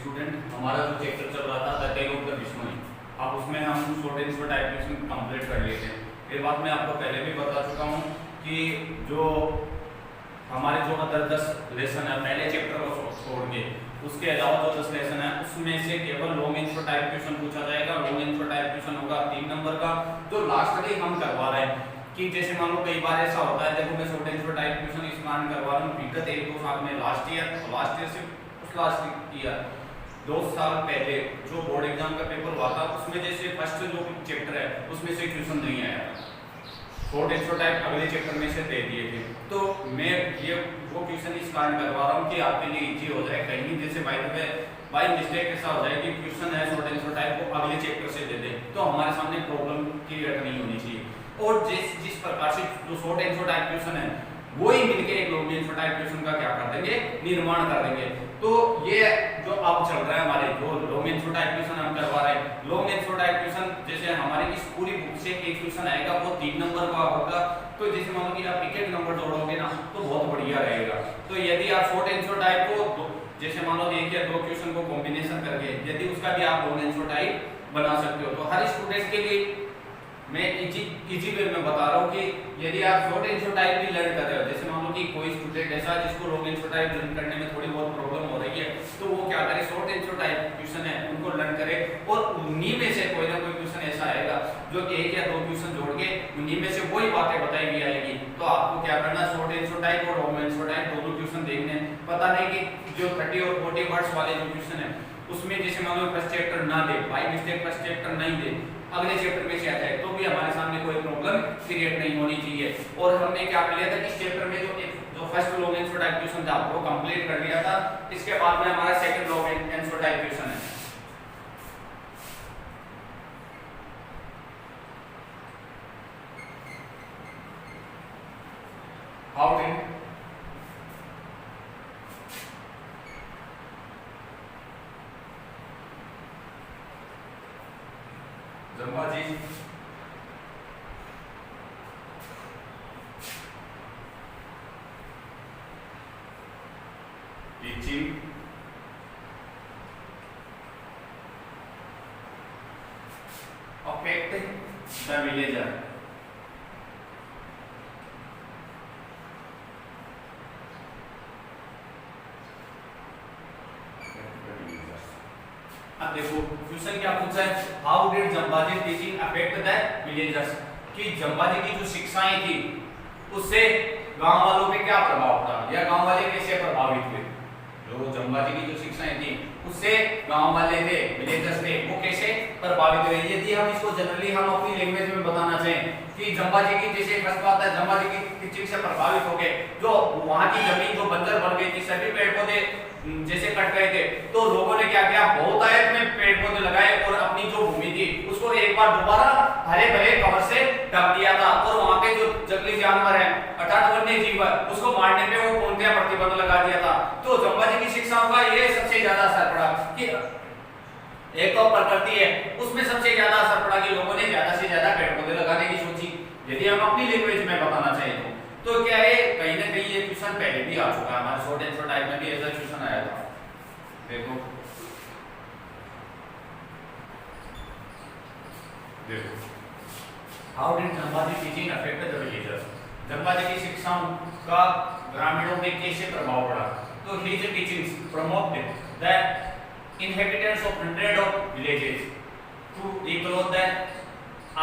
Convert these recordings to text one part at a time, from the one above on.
Student, हमारा जो chapter चल रहा था the tale of the Bishnoi, अब उसमें हम short and short typing complete कर लेते हैं। ये बात मैं आपको पहले भी बता चुका हूँ कि जो हमारे जो अदर 10 लेसन है पहले चैप्टर को छोड़ के, उसके अलावा जो 10 लेसन है उसमें से केवल long and short type question पूछा जाएगा। Long and short type question होगा 3 नंबर का, जो लास्ट में हम करवा रहे हैं कि जैसे मान लो कई बार ऐसा होता है, देखो मैं short and short type question इस मान करवा रहा हूँ विगत 1-2 साल में, लास्ट ईयर से उस लास्ट ईयर 2 साल पहले जो बोर्ड एग्जाम का पेपर हुआ था उसमें जैसे फर्स्ट जो चैप्टर है उसमें से क्वेश्चन नहीं आया था, शॉर्ट एंड शॉर्ट टाइप अगले चैप्टर में से दे दिए थे। तो मैं ये वो क्वेश्चन इस कारण करवा रहा हूँ कि आपके लिए इजी हो जाए, कहीं जैसे बाय मिस्टेक ऐसा हो जाए कि क्वेश्चन है शॉर्ट एंड शॉर्ट टाइप को अगले चैप्टर से दे दे तो हमारे सामने प्रॉब्लम क्रिएट नहीं होनी चाहिए। और जिस प्रकार से जो short and short type question है वो ही मिलके एक long and short type question का क्या कर देंगे, निर्माण कर देंगे। तो ये जो अब चल रहा है हमारे जो long and short type question हम करवा रहे हैं, long and short type question जैसे हमारे इस पूरी बुक से एक क्वेश्चन आएगा वो 3 नंबर का होगा। तो जैसे मान लो कि आप एक नंबर जोड़ोगे ना तो बहुत बढ़िया रहेगा। तो यदि आप शॉर्ट एंड शॉर्ट टाइप को जैसे मान लो 1 या 2 क्वेश्चन को कॉम्बिनेशन करके यदि उसका भी आप लॉन्ग एंड शॉर्ट टाइप बना सकते हो, तो हर स्टूडेंट के लिए मैं इजी वे में बता रहा हूँ कि यदि आप शॉर्ट एंड शॉर्ट टाइप भी लर्न कर रहे हो, जैसे मान लो कि कोई स्टूडेंट ऐसा जिसको long and short type learn करने में थोड़ी बहुत प्रॉब्लम हो रही है, तो वो क्या करे, short and short type question है उनको लर्न करे और उन्हीं में से कोई ना कोई क्वेश्चन ऐसा आएगा जो कि 1 या 2 क्वेश्चन जोड़ के उन्हीं में से वही बातें बताई भी आएगी। तो आपको क्या करना, शॉर्ट एंड शॉर्ट टाइप और लॉन्ग एंड शॉर्ट टाइप दोनों क्वेश्चन देखने। पता नहीं कि जो 30 और 40 वर्ड्स वाले जो क्वेश्चन है उसमें जैसे मान लो फर्स्ट चैप्टर ना दे, बाय मिस्टेक फर्स्ट चैप्टर नहीं दे, अगले चैप्टर में से आ जाए तो भी हमारे सामने कोई प्रॉब्लम क्रिएट नहीं होनी चाहिए। और हमने क्या कर लिया था, इस चैप्टर में जो first long and short type question था वो कंप्लीट कर लिया था। इसके बाद में हमारा second long and short type question है। How did Jambaji teaching affect the villager. अब देखो क्वेश्चन क्या पूछा है, how did Jambaji teaching affect the villagers, कि जम्बाजी की जो शिक्षाएं थी उससे गांव वालों पे क्या प्रभाव पड़ा या गांव वाले कैसे प्रभावित हुए। जो जम्बाजी की जो शिक्षाएं थी उससे गांव वाले थे, विलेजर्स थे, वो कैसे प्रभावित हुए। यदि हम इसको जनरली हम अपनी लैंग्वेज में बताना चाहें कि जम्बाजी की जैसे फर्स्ट बात है, जम्बाजी की टीचिंग से प्रभावित हो गए, जो वहां की जमीन जो बंजर बन गई थी, सभी पेड़ पौधे जैसे कट गए थे, तो लोगों ने क्या किया, बहुतायत में पेड़ पौधे लगाए और अपनी जो भूमि थी उसको एक बार दोबारा हरे भरे कवर से ढक दिया था। और वहां पे जो जंगली जानवर है अर्थात वन्य जीव है उसको मारने पे वो पूर्णतः प्रतिबंध लगा दिया था। तो जम्बाजी की शिक्षाओं का ये सबसे ज्यादा असर पड़ा कि एक तो प्रकृति है उसमें सबसे ज्यादा असर पड़ा कि लोगों ने ज्यादा से ज्यादा पेड़ पौधे लगाने की सोची। यदि हम अपनी लैंग्वेज में बताना चाहिए तो क्या है, कहीं ना कहीं ये क्वेश्चन पहले भी आ चुका है, हमारे शॉर्ट एंड शॉर्ट टाइप में भी ऐसा क्वेश्चन आया था। देखो how did Jambaji teaching affect the villagers, Jambaji की शिक्षाओं का ग्रामीणों पे कैसे प्रभाव पड़ा। तो his teachings promoted the inhabitants of hundred of villages to reclothe the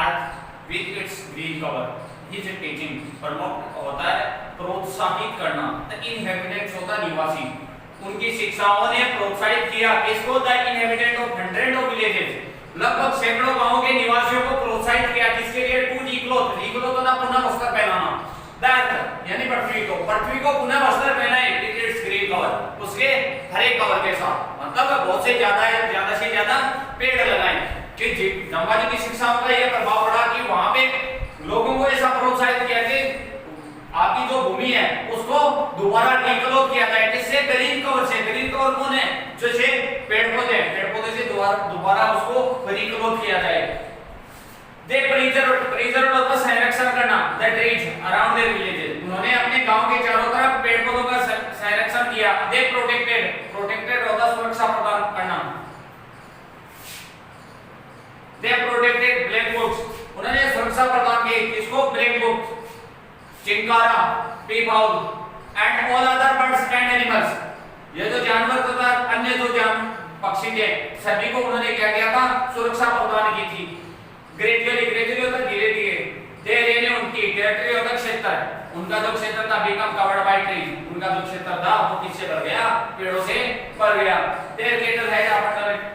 earth with its green cover. His teaching promote होता है प्रोत्साहित करना, the inhabitants होता निवासी, उनकी शिक्षाओं ने प्रोत्साहित किया किसको, the inhabitant of hundred of villages, लगभग सैकड़ों गांवों के निवासियों को प्रोत्साहित किया किसके लिए, to reclothe, reclothe ना पुनः वस्त्र पहनाना, the earth यानी पृथ्वी को पुनः वस्त्र पहनाए with its green cover, उसके हरे कवर के साथ, मतलब बहुत से ज्यादा से ज्यादा पेड़ लगाएं। कि जम्बाजी की शिक्षाओं का यह प्रभाव पड़ा कि वहां पे लोगों को ऐसा प्रोत्साहित किया कि आपकी जो भूमि है उसको दोबारा रिक्लोथ किया जाए, किससे, ग्रीन कवर से। ग्रीन कवर कौन है, जो से पेड़ पौधे से दोबारा उसको रिक्लोथ किया जाए। दे प्रिजर्व संरक्षण करना the trees around their villages, उन्होंने अपने गांव के चारों तरफ पेड़ पौधों का संरक्षण किया। दे प्रोटेक्टेड होता सुरक्षा प्रदान करना प्रोटेक्टेड ब्लैक बुक्स, उन्होंने सुरक्षा प्रदान की किसको? Black bucks, chinkara, peafowl and all other birds and animals, ये जो जानवर तथा अन्य जो पक्षी थे सभी को उन्होंने क्या किया था? सुरक्षा प्रदान की थी। ग्रेजुअली, ग्रेजुअली होता धीरे धीरे, देर यानी उनकी टेरिटरी होता क्षेत्र, उनका जो क्षेत्र था बिकम कवर्ड बाय ट्रीज, उनका जो क्षेत्र था वो किससे भर गया? पेड़ों से भर गया। देर केटल है अपॉर्चुनिटी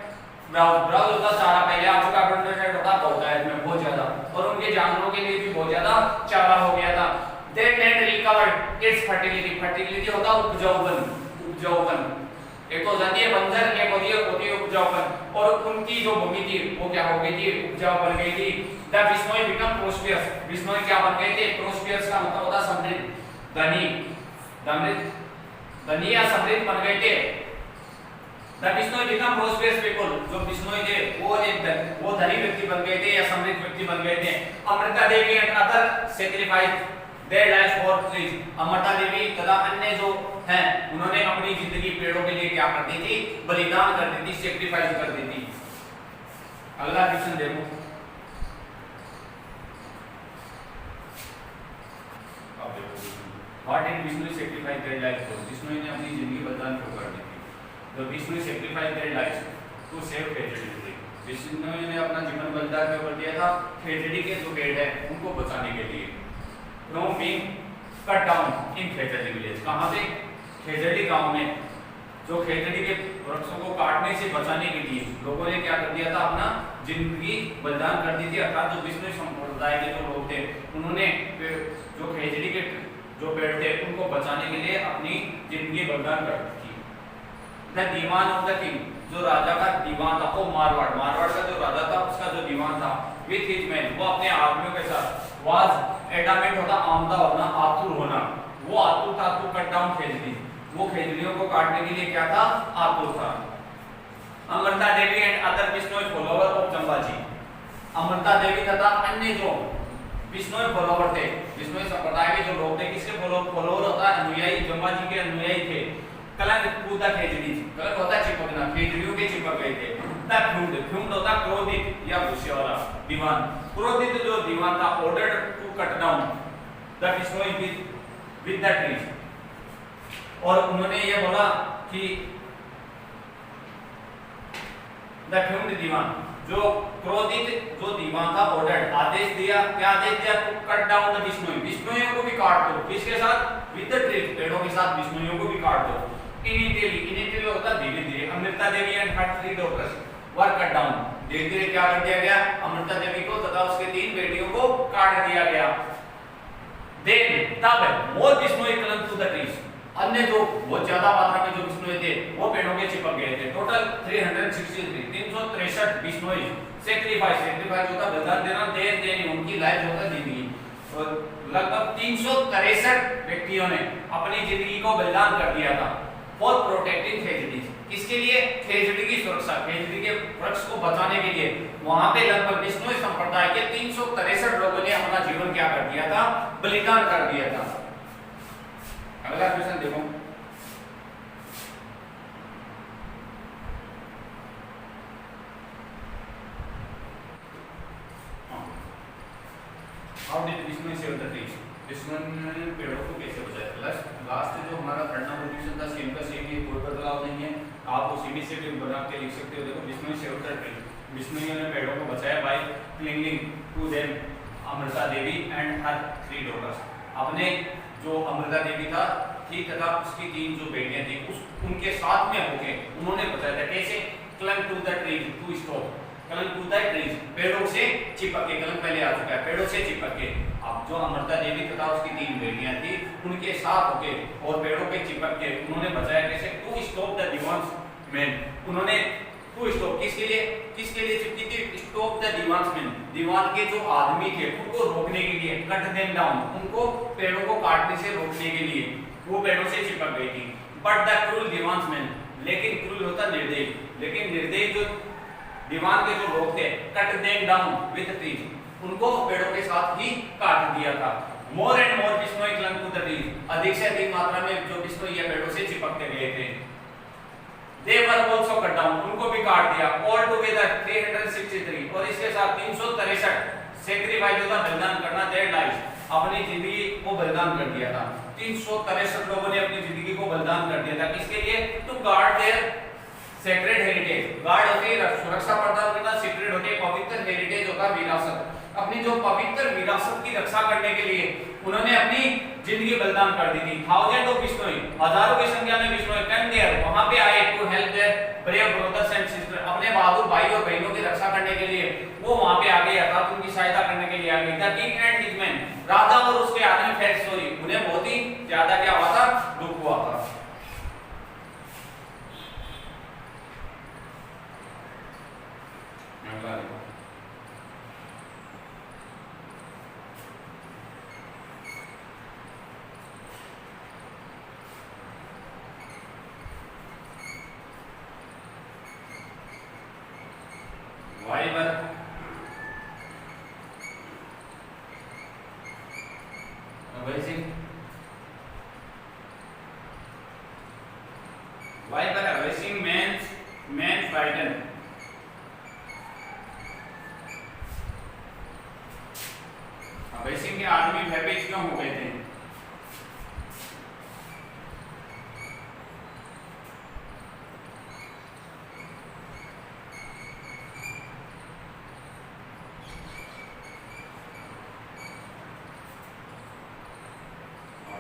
ब्राउज, ब्राउज होता चारा, पहले आ चुका, अपॉर्चुनिटी होता पौधा है इसमें बहुत ज्यादा, और उनके जानवरों के लिए भी बहुत ज्यादा चारा हो गया था। Their land recovered its fertility, fertility होता उपजाऊपन, उपजाऊपन, एक तो जाती है बंजर, एक होती है उपजाऊपन, और उनकी जो भूमि थी वो क्या हो गई थी? उपजाऊ बन गई थी। द बिश्नोई बिकम प्रोस्पियस, बिश्नोई क्या बन गए थे? प्रोस्पियस का मतलब होता समृद्ध, धनी, धनी या समृद्ध बन गए थे। द बिश्नोई बिकम प्रोस्पियस पीपल, जो बिश्नोई थे वो धनी व्यक्ति बन गए थे या समृद्ध व्यक्ति बन गए थे। Amrita Devi and other sacrifice their life for trees, Amrita Devi तथा अन्य जो हैं उन्होंने अपनी जिंदगी पेड़ों के लिए क्या कर दी थी? बलिदान कर दी थी, सैक्रिफाइस कर दी थी। अगला क्वेश्चन देखो, what did Bishnoi sacrifice their life for, Bishnoi ने अपनी जिंदगी बलिदान क्यों कर दी थी? The Bishnoi sacrifice their life to save tragedy, Bishnoi ने अपना जीवन बलिदान क्यों कर दिया था? ट्रेजेडी के जो पेड़ है उनको बचाने के लिए। From being cut down in Khejarli village, कहां पे? खेजड़ी गांव में जो खेजड़ी के वृक्षों को काटने से बचाने के लिए लोगों ने क्या कर दिया था? अपना जिंदगी बलिदान कर दी थी। अर्थात जो बिश्नोई संप्रदाय के जो लोग थे उन्होंने जो खेजड़ी के जो पेड़ थे उनको बचाने के लिए अपनी जिंदगी बलिदान कर दी थी। The dewan of the king, जो राजा का दीवान था वो मारवाड़, मारवाड़ का जो राजा था उसका जो दीवान था विथ हिज मैन, वो अपने आदमियों के साथ वाज एडामेंट होता आमदा होना, आतुर होना, वो आतुर था टू कट डाउन खेजड़ी, वो खेजड़ियों को काटने के लिए क्या था? आतुर था। Amrita Devi and other Bishnoi follower of Jambaji, Amrita Devi तथा अन्य जो बिश्नोई फॉलोवर थे, बिश्नोई संप्रदाय के जो लोग थे, किसके फॉलोवर होता है? अनुयायी, जंबाजी के अनुयायी थे। कलंक कूदा खेजड़ी, कलंक होता है चिपकना, खेजड़ियों के चिपक गए थे। द फ्यूम्ड, फ्यूम्ड होता क्रोधित या गुस्से वाला दीवान, क्रोधित जो दीवान था ordered to cut down the Bishnoi with the trees, और उन्होंने ये बोला कि द फ्यूम्ड दीवान, जो क्रोधित जो दीवान था ऑर्डर्ड, आदेश दिया, क्या आदेश दिया? To cut down the Bishnoi, बिश्नोइयों को भी काट दो, किसके साथ? विद द ट्रीज, पेड़ों के साथ बिश्नोइयों को भी काट दो। इनिशियली होता धीरे धीरे। Amrita Devi and her 3 daughters were cut down, धीरे धीरे क्या कर दिया गया? अमृता देवी को तथा उसके 3 बेटियों को काट दिया गया। देन तब more Bishnoi clung to the trees, अन्य जो बहुत ज्यादा मात्रा में जो बिश्नोई थे वो पेड़ों के चिपक गए थे। टोटल 363 बिश्नोई सैक्रिफाइस होता बलिदान देना, देनी उनकी लाइफ होता जिंदगी, और लगभग 363 व्यक्तियों ने अपनी जिंदगी को बलिदान कर दिया था फॉर प्रोटेक्टिंग खेजड़ी, किसके लिए? खेजड़ी की सुरक्षा, खेजड़ी के वृक्ष को बचाने के लिए। वहां पे लगभग बिश्नोई संप्रदाय के 363 लोगों ने अपना जीवन क्या कर दिया था? बलिदान कर दिया था। अगला क्वेश्चन देखो, how did Bishnoi save the trees, Bishnoi ने पेड़ों को कैसे बचाया? लास्ट जो हमारा थर्ड नंबर क्वेश्चन था सेम का सेम, ये कोई बदलाव नहीं है, आप उसी में से भी बना के लिख सकते हो। देखो, Bishnoi save the trees, Bishnoi ने पेड़ों को बचाया by clinging to them Amrita Devi and her 3 daughters, अपने जो अमृता देवी था ठीक तथा उसकी 3 जो बेटियां थी उनके साथ में होके उन्होंने बचाया था। कैसे? Clung to the trees to stop, clung to the trees, पेड़ों से चिपक के, क्लंग पहले आ चुका है, पेड़ों से चिपक के। अब जो अमृता देवी तथा उसकी 3 बेटियां थी उनके साथ होके और पेड़ों पे चिपक के उन्होंने बचाया। कैसे? To stop the Devans man, उन्होंने टू स्टॉप किसके लिए चिपकी थी? स्टॉप द दीवान्स मैन, दीवान के जो आदमी थे उनको रोकने के लिए, कट देम डाउन, उनको पेड़ों को काटने से रोकने के लिए वो पेड़ों से चिपक गई थी। But the cruel Devans man, लेकिन क्रूल होता निर्दयी, लेकिन निर्दयी जो दीवान के जो लोग थे, cut them down with trees, उनको पेड़ों के साथ ही काट दिया था। More and more Bishnoi clung to the trees, अधिक से अधिक मात्रा में जो बिश्नोई या पेड़ों से चिपकते गए थे। दे वर आल्सो कट डाउन, उनको भी काट दिया। ऑल टुगेदर 363 और इसके साथ 363 सैक्रिफाइस होता बलिदान करना, दैट लाइफ अपनी जिंदगी को बलिदान कर दिया था। 363 लोगों ने अपनी जिंदगी को बलिदान कर दिया था किसके लिए? To guard their sacred heritage. Guard होती है सुरक्षा प्रदान करना, सेक्रेड होती है पवित्र, हेरिटेज होता है विरासत। अपनी जो पवित्र विरासत की रक्षा करने के लिए उन्होंने अपनी जिंदगी बलिदान कर दी थी। थाउजेंड ऑफ बिश्नोई, हजारों की संख्या में बिश्नोई कैम देयर, वहां पे आए to help their brave brothers and sister, अपने बहादुर भाई और बहनों की रक्षा करने के लिए वो वहां पे आ गए, अर्थात उनकी सहायता करने के लिए आ गए। The king and his man, राजा और उसके आदमी फेल्ट सॉरी, उन्हें बहुत ही ज्यादा क्या हुआ था? दुख हुआ था। Why were avenging men frightened? avenging के आदमी भयभीत क्यों हो गए थे?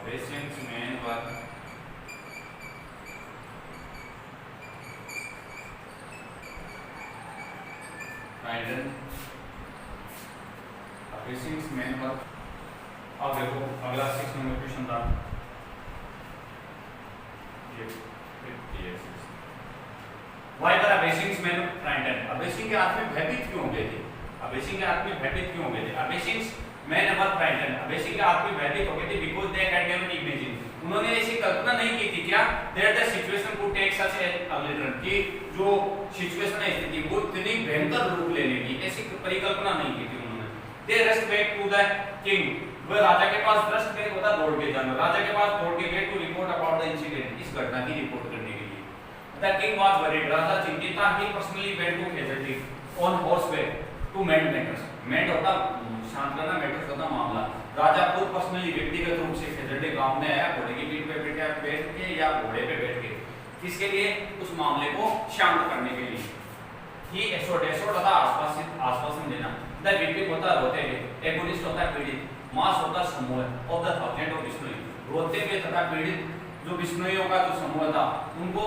Avenging men were frightened. Avenging men were, अब देखो अगला 6 नंबर क्वेश्चन था ये 56। Why were avenging men frightened? avenging के आदमी भयभीत क्यों हो गए थे? avenging के आदमी भयभीत क्यों हो गए थे? avenging men were frightened, avenging के आदमी भयभीत हो गए थे because they had never imagined, उन्होंने ऐसी कल्पना नहीं की थी क्या that the situation could take such a ugly turn, कि जो सिचुएशन है स्थिति वो इतनी भयंकर रूप ले लेगी, ऐसी परिकल्पना नहीं की थी उन्होंने। They rushed back to the king, वह राजा के पास rushed back होता दौड़ के जाना, राजा के पास दौड़ के गए to report about the incident, इस घटना की रिपोर्ट करने के लिए। The king was worried, राजा चिंतित था, he personally went to Hazardly on horseback to mend matters, mend होता शांत करना, matters होता मामला। राजा खुद पर्सनली व्यक्तिगत रूप से खेजड़े गांव में आया, घोड़े की पीठ पे बैठ के या घोड़े पे बैठ के, किसके लिए? उस मामले को शांत करने के लिए। ही एसोड तथा आश्वासन देना, द विक्टिम होता रोते हुए, एगोनिस्ट होता पीड़ित, मास होता समूह of the thousand of Bishnoi, रोते हुए तथा पीड़ित जो बिश्नोइयों का जो समूह था उनको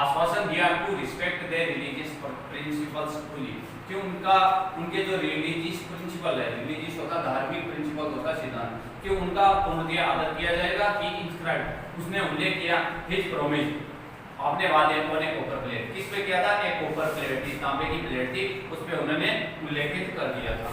आश्वासन दिया to respect their religious principles fully, कि उनके जो रिलीजियस प्रिंसिपल है, रिलीजियस होता धार्मिक प्रिंसिपल होता सिद्धांत, कि उनका पूर्णतः आदर किया जाएगा। कि इंस्क्राइब उसने उल्लेख किया हिज प्रोमिस, आपने वादे को ने कॉपर प्लेट, किस पे किया था? एक कॉपर प्लेट थी, तांबे की प्लेट थी, उस पे उन्होंने उल्लेखित कर दिया था।